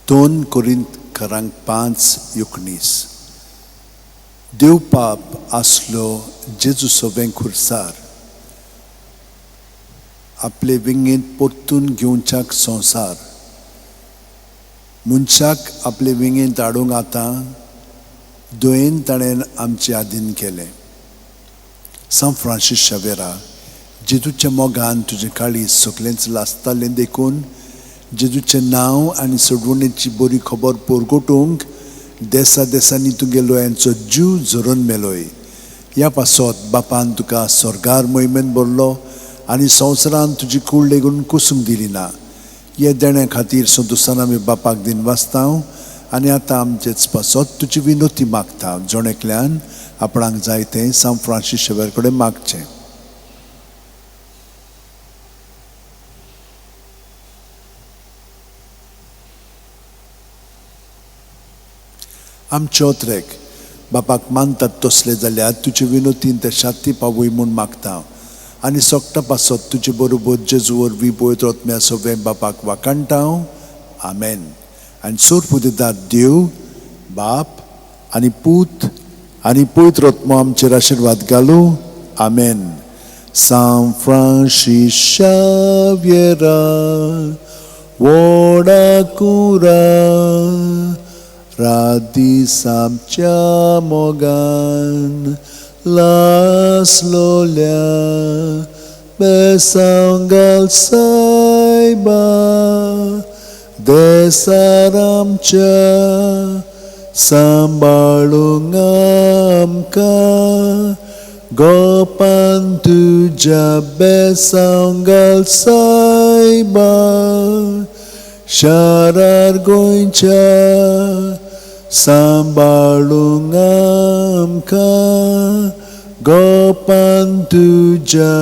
2 Korinthकारांक 5:19 देव पाप आसलो जेजू सोवें खुर्सार आपले विंगेंत परतून घेवच्याक संवसार मनशाक आपले विंगेंत हाडूंक आतां दोयेन ताणें आमचे आदीन केलें. सान फ्रांसीस शावेरा जेजूच्या मोगान तुजें काळीज सगळेंच लासतालें देखून जेजूचें नांव आनी सोडवणेची बरी खबर परगटूंक देसा देसांनी तुगेलो यांचो जीव झरोवन मेलोय. ह्या पासत बापान तुका स्वर्गार मोहिमेन भरलो आनी संवसारान तुजी कूड लेगून कुसूंक दिली ना. हे देण्या खातीर संतोशान आमी बापाक दिन वाचतां आनी आतां आमचेच पासत तुजी विनोती मागता. जोणेकल्यान आपणाक जाय तें सान फ्रांसीस शावेर कडेन मागचें. आमचे ओत्रेक बापाक मानतात तसले जाल्यार तुजे विनोतीन ते शांती पावूय म्हूण मागता आनी सोगटा पासत तुजे बरोबर जेजू वरवीं पवित्र आत्म्या सोवें बापाक वाकाणटा. आमेन. आनी सोर पुदिदार देव बाप आनी पूत आनी पवित्र आत्मा आमचेर आशिर्वाद घालूं. आमेन. सान फ्रांसीस शावेरा वोडाकुरा रादीस आमच्या मोगान लासलोल्या बेसांगाल सायबा देसार आमच्या सांबाळूंक आमकां गोपान तुज्या बेसांगाल सायबा शारार गोंयच्या सांबाळूंक आमकां गोपान तुज्या